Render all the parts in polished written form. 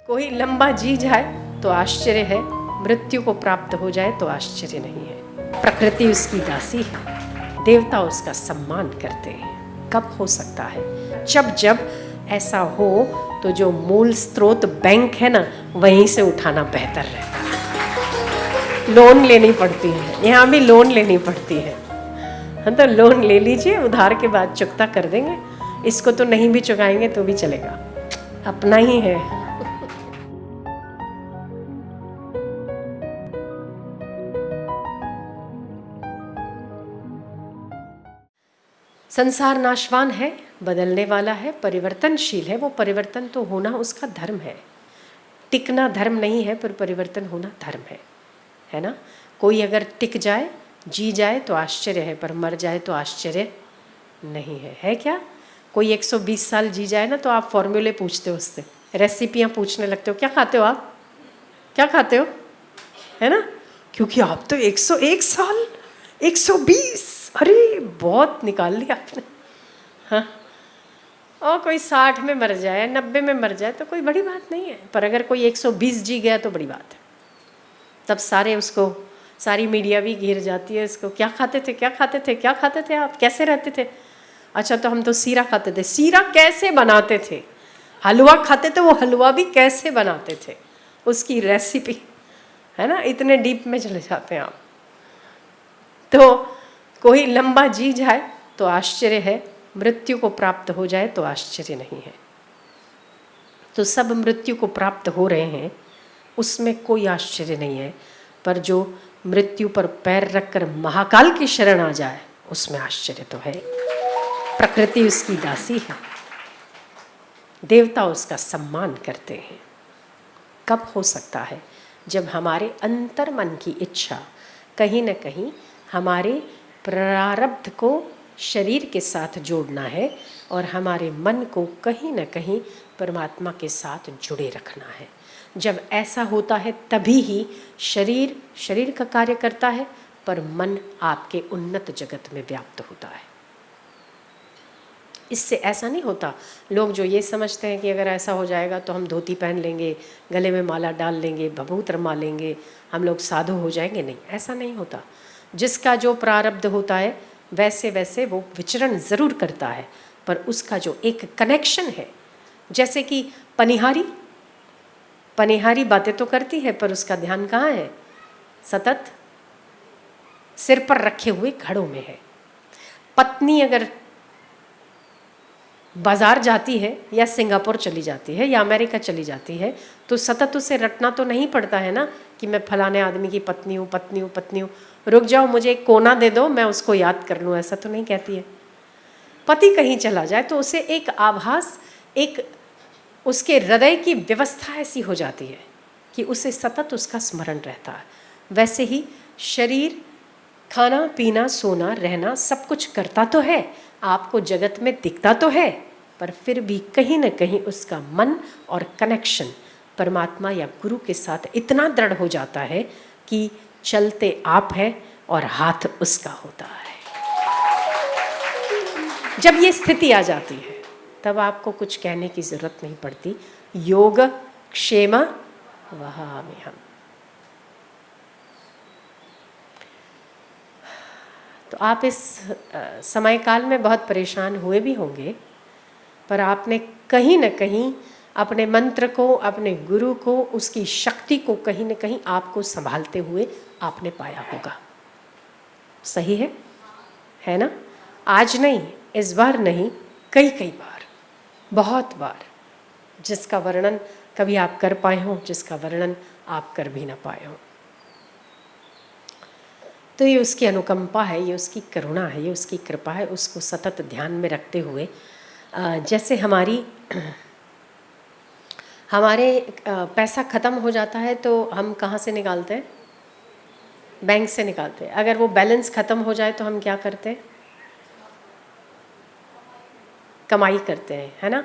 कोई लंबा जी जाए तो आश्चर्य है, मृत्यु को प्राप्त हो जाए तो आश्चर्य नहीं है। प्रकृति उसकी दासी है, देवता उसका सम्मान करते हैं। कब हो सकता है? जब ऐसा हो तो जो मूल स्रोत बैंक है ना, वहीं से उठाना बेहतर रहता है। लोन लेनी पड़ती है, यहाँ भी लोन लेनी पड़ती है। हाँ, तो लोन ले लीजिए, उधार के बाद चुकता कर देंगे। इसको तो नहीं भी चुकाएंगे तो भी चलेगा, अपना ही है। संसार नाशवान है, बदलने वाला है, परिवर्तनशील है। वो परिवर्तन तो होना उसका धर्म है। टिकना धर्म नहीं है, पर परिवर्तन होना धर्म है ना। कोई अगर टिक जाए, जी जाए तो आश्चर्य है, पर मर जाए तो आश्चर्य नहीं है क्या? कोई 120 साल जी जाए ना, तो आप फॉर्मूले पूछते हो उससे, रेसिपियाँ पूछने लगते हो, क्या खाते हो आप, क्या खाते हो, है ना। क्योंकि आप तो 101 साल, 120, अरे बहुत निकाल लिया आपने। हाँ, और कोई 60 में मर जाए, 90 में मर जाए तो कोई बड़ी बात नहीं है, पर अगर कोई 120 जी गया तो बड़ी बात है। तब सारी मीडिया भी घिर जाती है इसको, क्या खाते थे, क्या खाते थे, क्या खाते थे आप, कैसे रहते थे। अच्छा, तो हम तो सीरा खाते थे। सीरा कैसे बनाते थे? हलवा खाते थे, वो हलवा भी कैसे बनाते थे, उसकी रेसिपी, है ना। इतने डीप में चले जाते हैं आप। तो कोई लंबा जी जाए तो आश्चर्य है, मृत्यु को प्राप्त हो जाए तो आश्चर्य नहीं है। तो सब मृत्यु को प्राप्त हो रहे हैं, उसमें कोई आश्चर्य नहीं है। पर जो मृत्यु पर पैर रखकर महाकाल की शरण आ जाए, उसमें आश्चर्य तो है। प्रकृति उसकी दासी है, देवता उसका सम्मान करते हैं। कब हो सकता है? जब हमारे अंतर मन की इच्छा कहीं न कहीं हमारे प्रारब्ध को शरीर के साथ जोड़ना है, और हमारे मन को कहीं न कहीं परमात्मा के साथ जुड़े रखना है। जब ऐसा होता है तभी ही शरीर का कार्य करता है, पर मन आपके उन्नत जगत में व्याप्त होता है। इससे ऐसा नहीं होता। लोग जो ये समझते हैं कि अगर ऐसा हो जाएगा तो हम धोती पहन लेंगे, गले में माला डाल लेंगे, भभूत रमा लेंगे, हम लोग साधु हो जाएंगे। नहीं, ऐसा नहीं होता। जिसका जो प्रारब्ध होता है वैसे वैसे वो विचरण ज़रूर करता है, पर उसका जो एक कनेक्शन है, जैसे कि पनिहारी बातें तो करती है, पर उसका ध्यान कहाँ है? सतत सिर पर रखे हुए घड़ों में है। पत्नी अगर बाजार जाती है, या सिंगापुर चली जाती है, या अमेरिका चली जाती है, तो सतत उसे रटना तो नहीं पड़ता है ना कि मैं फलाने आदमी की पत्नी हूँ, रुक जाओ मुझे एक कोना दे दो, मैं उसको याद कर लूँ, ऐसा तो नहीं कहती है। पति कहीं चला जाए तो उसे एक आभास, एक उसके हृदय की व्यवस्था ऐसी हो जाती है कि उसे सतत उसका स्मरण रहता है। वैसे ही शरीर खाना पीना सोना रहना सब कुछ करता तो है, आपको जगत में दिखता तो है, पर फिर भी कहीं न कहीं उसका मन और कनेक्शन परमात्मा या गुरु के साथ इतना दृढ़ हो जाता है कि चलते आप हैं और हाथ उसका होता है। जब ये स्थिति आ जाती है तब आपको कुछ कहने की ज़रूरत नहीं पड़ती। योग क्षेम वहाम्यहम्। तो आप इस समय काल में बहुत परेशान हुए भी होंगे, पर आपने कहीं न कहीं अपने मंत्र को, अपने गुरु को, उसकी शक्ति को कहीं न कहीं आपको संभालते हुए आपने पाया होगा। सही है ना? आज नहीं, इस बार नहीं, कई बार, बहुत बार, जिसका वर्णन कभी आप कर पाए हों, जिसका वर्णन आप कर भी ना पाए हों। तो ये उसकी अनुकंपा है, ये उसकी करुणा है, ये उसकी कृपा है। उसको सतत ध्यान में रखते हुए, जैसे हमारे पैसा ख़त्म हो जाता है तो हम कहाँ से निकालते हैं? बैंक से निकालते हैं। अगर वो बैलेंस ख़त्म हो जाए तो हम क्या करते हैं? कमाई करते हैं, है ना।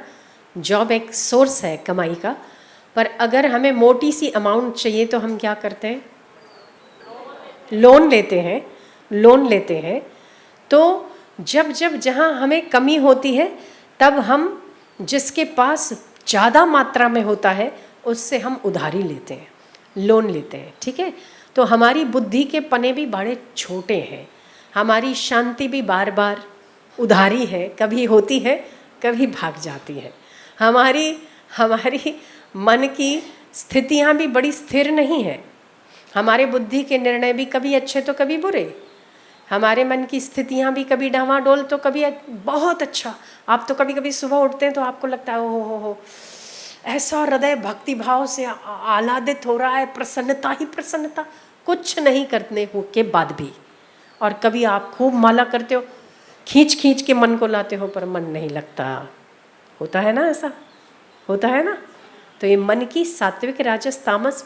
जॉब एक सोर्स है कमाई का, पर अगर हमें मोटी सी अमाउंट चाहिए तो हम क्या करते हैं? लोन लेते हैं। तो जब जहाँ हमें कमी होती है, तब हम जिसके पास ज़्यादा मात्रा में होता है उससे हम उधारी लेते हैं, लोन लेते हैं, ठीक है। तो हमारी बुद्धि के पने भी बड़े छोटे हैं, हमारी शांति भी बार बार उधारी है, कभी होती है कभी भाग जाती है। हमारी मन की स्थितियाँ भी बड़ी स्थिर नहीं है, हमारे बुद्धि के निर्णय भी कभी अच्छे तो कभी बुरे, हमारे मन की स्थितियाँ भी कभी डामाडोल तो कभी बहुत अच्छा। आप तो कभी कभी सुबह उठते हैं तो आपको लगता है हो ऐसा हृदय भक्ति भाव से आह्लादित हो रहा है, प्रसन्नता ही प्रसन्नता, कुछ नहीं करने के बाद भी। और कभी आप खूब माला करते हो, खींच खींच के मन को लाते हो, पर मन नहीं लगता। होता है ना, ऐसा होता है ना। तो ये मन की सात्विक राजस तामस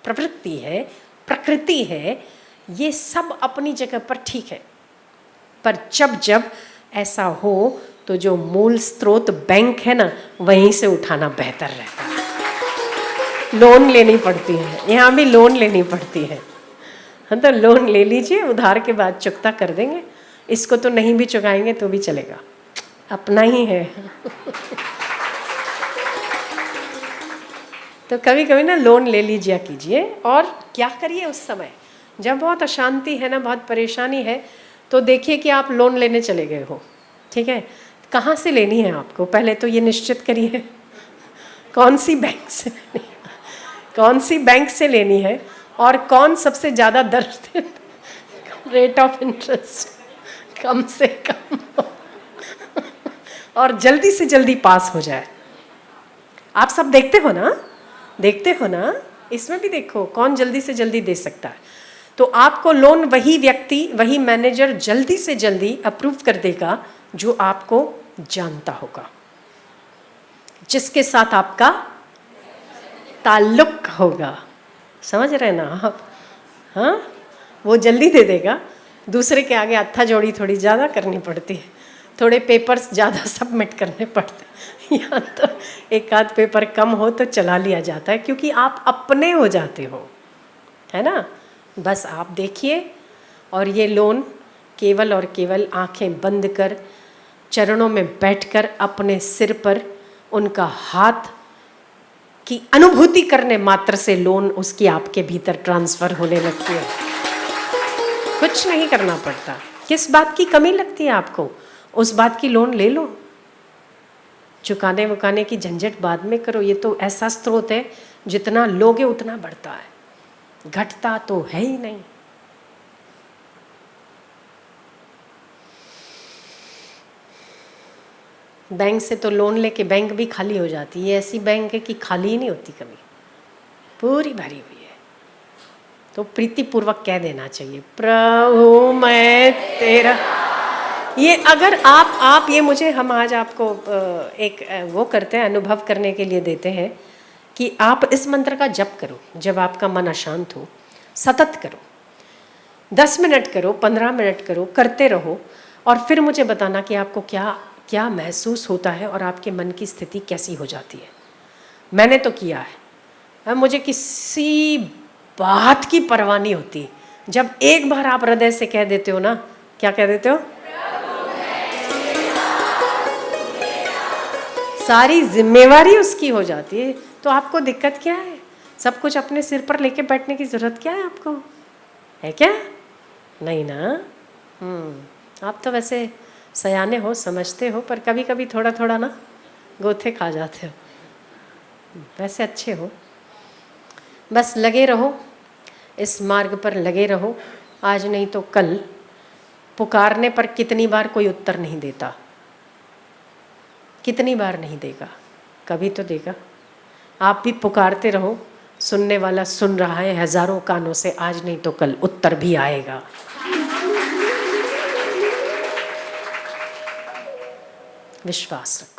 प्रवृत्ति है, प्रकृति है, ये सब अपनी जगह पर ठीक है। पर जब जब ऐसा हो तो जो मूल स्रोत बैंक है ना, वहीं से उठाना बेहतर रहता है। लोन लेनी पड़ती है, यहाँ भी लोन लेनी पड़ती है। हाँ, तो लोन ले लीजिए, उधार के बाद चुकता कर देंगे। इसको तो नहीं भी चुकाएंगे तो भी चलेगा, अपना ही है। तो कभी कभी ना लोन ले लीजिए कीजिए। और क्या करिए उस समय जब बहुत अशांति है ना, बहुत परेशानी है, तो देखिए कि आप लोन लेने चले गए हो, ठीक है। कहाँ से लेनी है आपको, पहले तो ये निश्चित करिए कौन सी बैंक से लेनी है, कौन सी बैंक से लेनी है, और कौन सबसे ज़्यादा दर रेट ऑफ इंटरेस्ट कम से कम और जल्दी से जल्दी पास हो जाए। आप सब देखते हो ना, देखते हो ना, इसमें भी देखो कौन जल्दी से जल्दी दे सकता है। तो आपको लोन वही व्यक्ति, वही मैनेजर जल्दी से जल्दी अप्रूव कर देगा जो आपको जानता होगा, जिसके साथ आपका ताल्लुक होगा। समझ रहे ना आप? हाँ, वो जल्दी दे देगा। दूसरे के आगे हत्था जोड़ी थोड़ी ज़्यादा करनी पड़ती है, थोड़े पेपर्स ज़्यादा सबमिट करने पड़ते हैं, या तो एक आध पेपर कम हो तो चला लिया जाता है, क्योंकि आप अपने हो जाते हो, है ना। बस आप देखिए, और ये लोन केवल और केवल आंखें बंद कर, चरणों में बैठकर, अपने सिर पर उनका हाथ की अनुभूति करने मात्र से लोन उसकी आपके भीतर ट्रांसफर होने लगती है। कुछ नहीं करना पड़ता। किस बात की कमी लगती है आपको, उस बात की लोन ले लो। चुकाने वुकाने की झंझट बाद में करो। ये तो ऐसा स्रोत है, जितना लोगे उतना बढ़ता है, घटता तो है ही नहीं। बैंक से तो लोन लेके बैंक भी खाली हो जाती है। ऐसी बैंक है कि खाली ही नहीं होती कभी, पूरी भरी हुई है। तो प्रीतिपूर्वक कह देना चाहिए, प्रभु मैं तेरा। ये अगर आप ये मुझे, हम आज आपको एक वो करते हैं, अनुभव करने के लिए देते हैं कि आप इस मंत्र का जप करो जब आपका मन अशांत हो, सतत करो, 10 मिनट करो, 15 मिनट करो, करते रहो, और फिर मुझे बताना कि आपको क्या क्या महसूस होता है और आपके मन की स्थिति कैसी हो जाती है। मैंने तो किया है। अब मुझे किसी बात की परवाह नहीं होती। जब एक बार आप हृदय से कह देते हो ना, क्या कह देते हो, सारी जिम्मेवारी उसकी हो जाती है। तो आपको दिक्कत क्या है? सब कुछ अपने सिर पर लेके बैठने की जरूरत क्या है आपको, है क्या? नहीं ना। आप तो वैसे सयाने हो, समझते हो, पर कभी कभी थोड़ा थोड़ा ना गोथे खा जाते हो। वैसे अच्छे हो। बस लगे रहो, इस मार्ग पर लगे रहो। आज नहीं तो कल पुकारने पर कितनी बार कोई उत्तर नहीं देता, कितनी बार नहीं देगा, कभी तो देगा। आप भी पुकारते रहो, सुनने वाला सुन रहा है हजारों कानों से, आज नहीं तो कल उत्तर भी आएगा। विश्वास रखो।